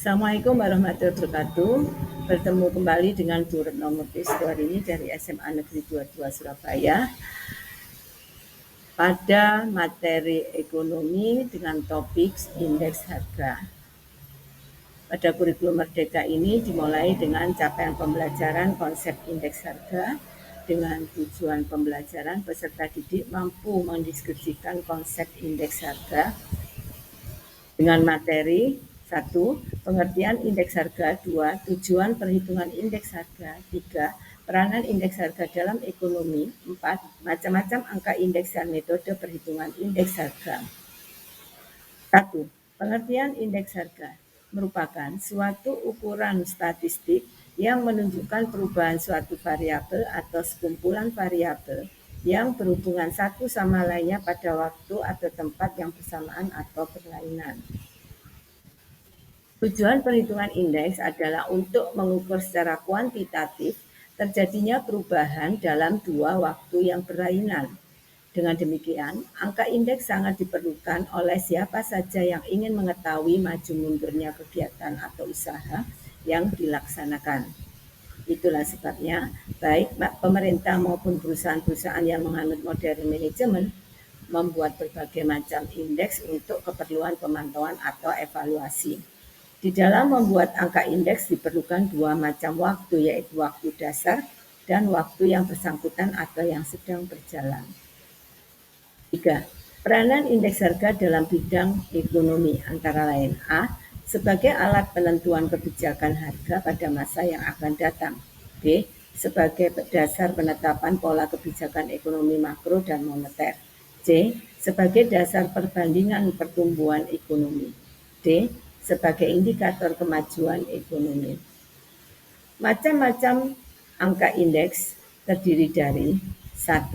Assalamualaikum warahmatullahi wabarakatuh. Bertemu kembali dengan Bu Retno Murtisto hari ini dari SMA Negeri 22 Surabaya pada materi ekonomi dengan topik indeks harga. Pada kurikulum Merdeka ini dimulai dengan capaian pembelajaran konsep indeks harga dengan tujuan pembelajaran peserta didik mampu mendiskusikan konsep indeks harga dengan materi 1. Pengertian indeks harga. 2. Tujuan perhitungan indeks harga. 3. Peranan indeks harga dalam ekonomi. 4. Macam-macam angka indeks dan metode perhitungan indeks harga. 1. Pengertian indeks harga merupakan suatu ukuran statistik yang menunjukkan perubahan suatu variabel atau sekumpulan variabel yang berhubungan satu sama lainnya pada waktu atau tempat yang bersamaan atau berlainan. Tujuan perhitungan indeks adalah untuk mengukur secara kuantitatif terjadinya perubahan dalam dua waktu yang berlainan. Dengan demikian, angka indeks sangat diperlukan oleh siapa saja yang ingin mengetahui maju mundurnya kegiatan atau usaha yang dilaksanakan. Itulah sebabnya, baik pemerintah maupun perusahaan-perusahaan yang menganut modern manajemen membuat berbagai macam indeks untuk keperluan pemantauan atau evaluasi. Di dalam membuat angka indeks diperlukan dua macam waktu, yaitu waktu dasar dan waktu yang bersangkutan atau yang sedang berjalan. 3. Peranan indeks harga dalam bidang ekonomi antara lain A. Sebagai alat penentuan kebijakan harga pada masa yang akan datang. B. Sebagai dasar penetapan pola kebijakan ekonomi makro dan moneter. C. Sebagai dasar perbandingan pertumbuhan ekonomi. D. Sebagai indikator kemajuan ekonomi. Macam-macam angka indeks terdiri dari 1.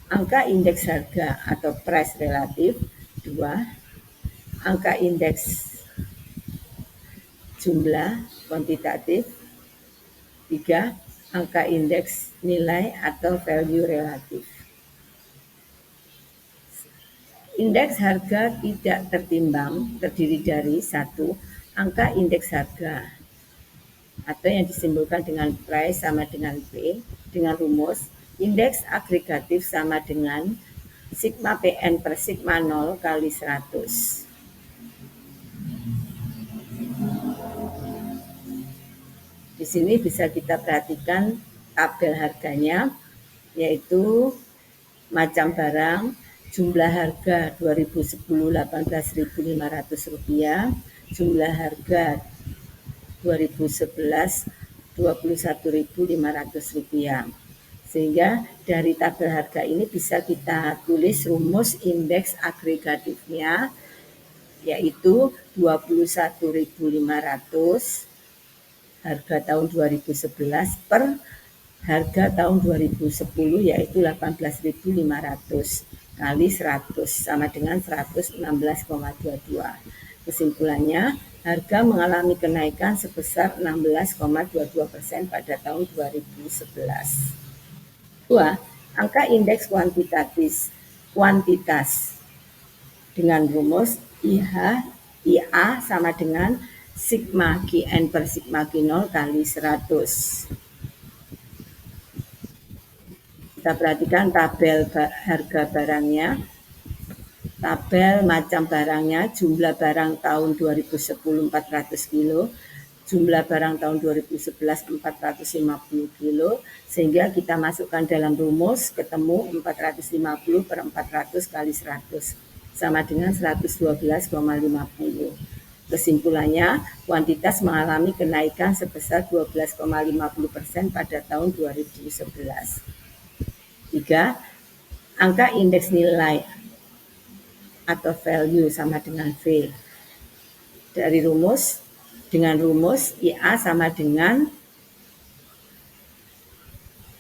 Angka indeks harga atau price relatif. 2. Angka indeks jumlah kuantitatif. 3. Angka indeks nilai atau value relatif. Indeks harga tidak tertimbang terdiri dari 1. Angka indeks harga atau yang disimbolkan dengan price sama dengan P dengan rumus indeks agregatif sama dengan sigma PN per sigma 0 kali 100. Di sini bisa kita perhatikan tabel harganya, yaitu macam barang, jumlah harga 2010 18.500 rupiah, jumlah harga 2011 21.500 rupiah. Sehingga dari tabel harga ini bisa kita tulis rumus indeks agregatifnya, yaitu 21.500 harga tahun 2011 per harga tahun 2010 yaitu 18.500 kali 100 sama dengan 116,22. Kesimpulannya, harga mengalami kenaikan sebesar 16,22% pada tahun 2011. 2. Angka indeks kuantitas dengan rumus IA sama dengan sigma GN per sigma G0 kali 100. Kita perhatikan tabel harga barangnya, tabel macam barangnya, jumlah barang tahun 2010 400 kilo, jumlah barang tahun 2011 450 kilo, sehingga kita masukkan dalam rumus, ketemu 450 per 400 kali 100, sama dengan 112,50. Kesimpulannya, kuantitas mengalami kenaikan sebesar 12,50% pada tahun 2011. 3. Angka indeks nilai atau value sama dengan V. Dari rumus, dengan rumus IA sama dengan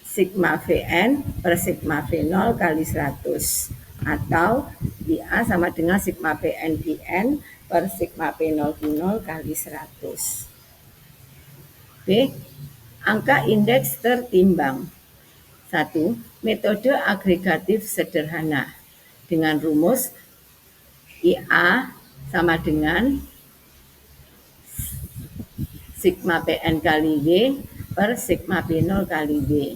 sigma Vn per sigma V0 kali 100. Atau IA sama dengan sigma PN Gn per sigma P0 Q0 kali 100. B. Angka indeks tertimbang. 1. Metode agregatif sederhana dengan rumus IA sama dengan sigma PN kali W per sigma P0 kali W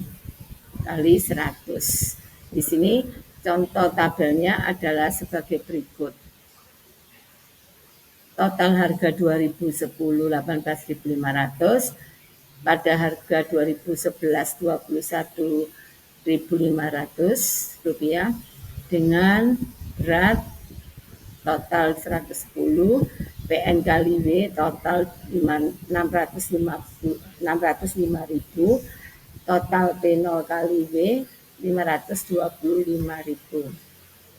kali 100. Di sini contoh tabelnya adalah sebagai berikut. Total harga 2010 18.500, pada harga 2011 21.500 rupiah, dengan berat total 110, PN kali W total 605.000, total P0 kali W 525.000.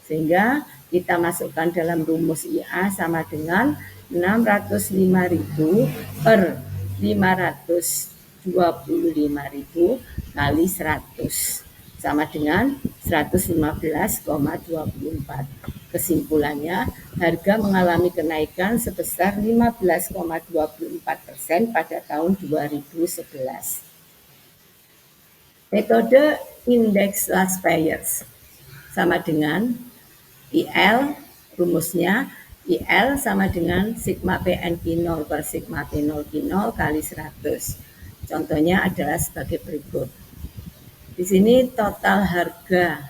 Sehingga kita masukkan dalam rumus IA sama dengan 605.000 per 525.000 kali 100 sama dengan 115,24. Kesimpulannya, harga mengalami kenaikan sebesar 15,24% pada tahun 2011. Metode indeks last payers sama dengan IL, rumusnya IL sama dengan sigma PN Q0 per sigma P0 Q0 kali 100. Contohnya adalah sebagai berikut. Di sini total harga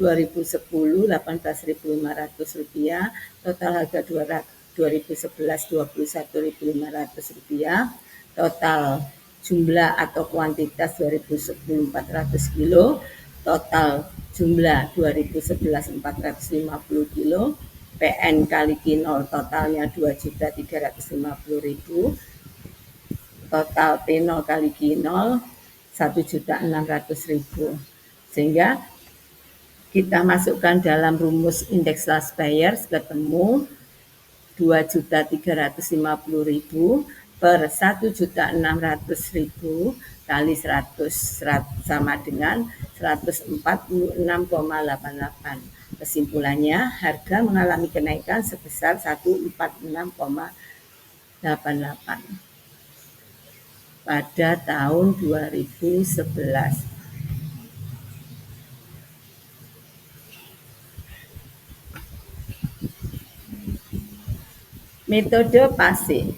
2010 18.500 rupiah, total harga 2011 21.500 rupiah, total jumlah atau kuantitas 2010 400 kilo, total jumlah 2011 450 kilo, PN kali Q0 totalnya 2.350.000, total P0 kali Q0 1.600.000. Sehingga kita masukkan dalam rumus indeks last payers, ketemu 2.350.000 per 1.600.000 kali 100 sama dengan 146,88. Kesimpulannya, harga mengalami kenaikan sebesar 146,88 pada tahun 2011. Metode PASE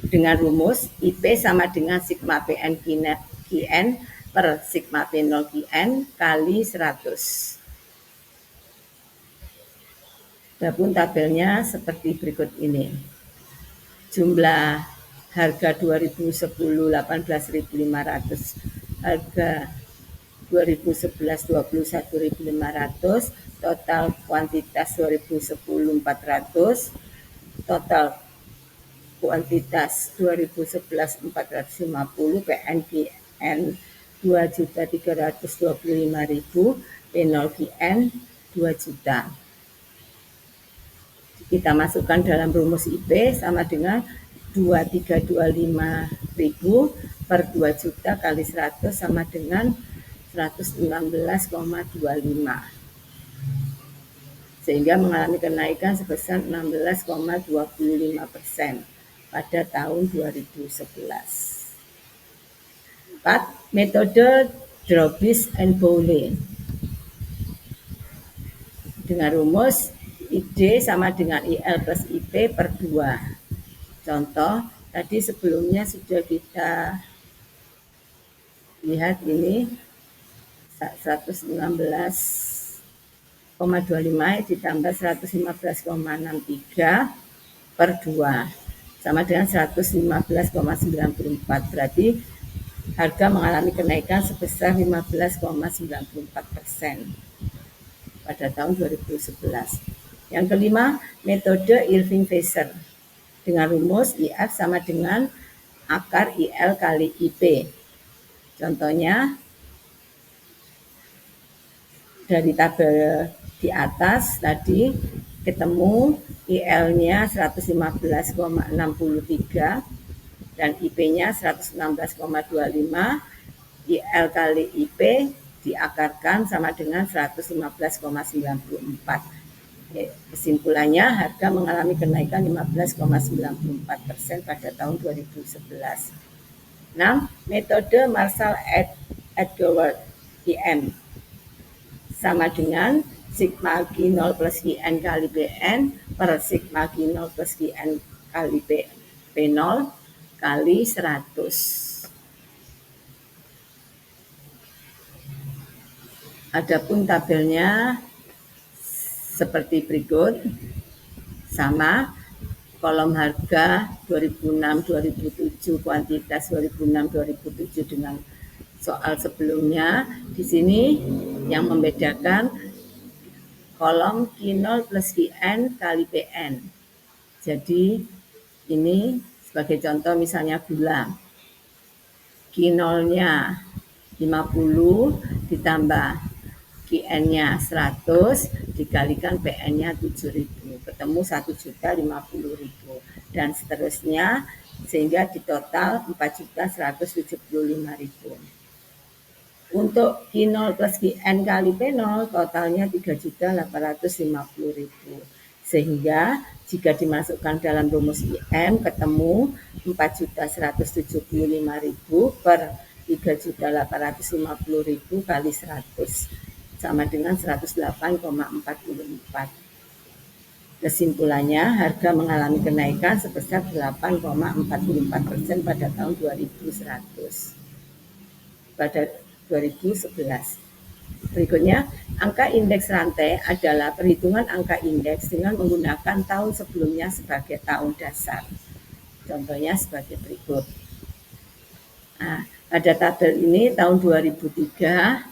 dengan rumus IP sama dengan sigma PN Qn per sigma P0 Qn kali 100. Adapun tabelnya seperti berikut ini. Jumlah harga 2010 18.500, harga 2011 21.500, total kuantitas 2010 400, total kuantitas 2011 450, PNGN 2.325.000, P0GN 2 juta. Kita masukkan dalam rumus IP sama dengan 2.325.000 per 2 juta kali 100 sama dengan 116,25, sehingga mengalami kenaikan sebesar 16,25% pada tahun 2011. 4. Metode Drobis and Bowley dengan rumus ID sama dengan IL plus IP per 2. Contoh, tadi sebelumnya sudah kita lihat ini 116,25 ditambah 115,63 per 2 sama dengan 115,94. Berarti harga mengalami kenaikan sebesar 15,94% pada tahun 2011. Yang kelima, metode Irving-Fisher dengan rumus IF sama dengan akar IL kali IP. Contohnya dari tabel di atas tadi ketemu IL-nya 115,63 dan IP-nya 116,25. IL kali IP diakarkan sama dengan 115,94. Kesimpulannya, harga mengalami kenaikan 15,94% pada tahun 2011. 6. Metode Marshall Edgeworth IM sama dengan sigma Q0 plus Qn kali Pn per sigma Q0 plus Qn kali P0 kali 100. Adapun tabelnya seperti berikut, sama kolom harga 2006-2007, kuantitas 2006-2007 dengan soal sebelumnya. Di sini yang membedakan kolom Q0 plus Qn kali Pn. Jadi ini sebagai contoh misalnya gula. Q0-nya 50 ditambah Qn-nya 100 dikalikan Pn-nya 7.000, ketemu 1.050.000 dan seterusnya, sehingga di total 4.175.000. Untuk Q0 plus Qn kali P0 totalnya 3.850.000, sehingga jika dimasukkan dalam rumus IM ketemu 4.175.000 per 3.850.000 kali 100 sama dengan 108,44. Kesimpulannya, harga mengalami kenaikan sebesar 8,44% pada tahun 2011. Berikutnya, angka indeks rantai adalah perhitungan angka indeks dengan menggunakan tahun sebelumnya sebagai tahun dasar. Contohnya sebagai berikut. Nah, pada tabel ini tahun 2003,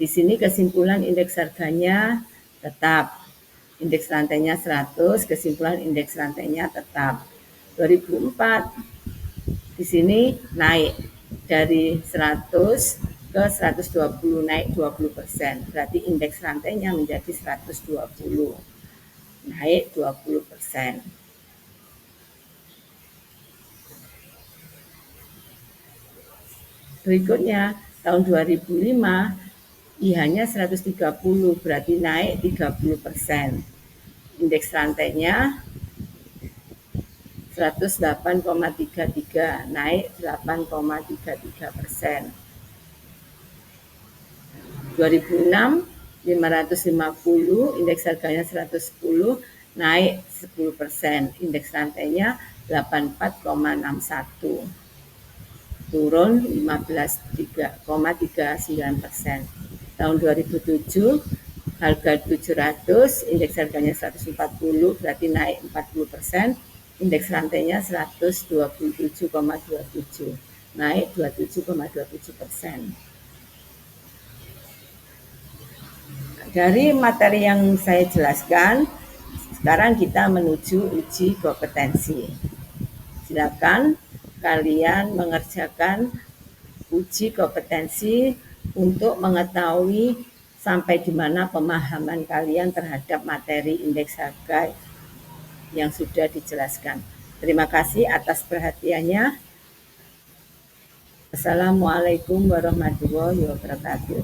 di sini kesimpulan indeks harganya tetap. Indeks rantainya 100, kesimpulan indeks rantainya tetap. 2004, di sini naik dari 100 ke 120, naik 20%. Berarti indeks rantainya menjadi 120, naik 20%. Berikutnya, tahun 2005, IH-nya 130, berarti naik 30%. Indeks rantainya 108,33, naik 8,33%. 2006, 550, indeks harganya 110, naik 10%. Indeks rantainya 84,61. Turun 15,39%. Tahun 2007, harga 700, indeks harganya 140, berarti naik 40%, indeks rantainya 127,27, naik 27,27%. Dari materi yang saya jelaskan, sekarang kita menuju uji kompetensi. Silakan kalian mengerjakan uji kompetensi untuk mengetahui sampai di mana pemahaman kalian terhadap materi indeks harga yang sudah dijelaskan. Terima kasih atas perhatiannya. Assalamualaikum warahmatullahi wabarakatuh.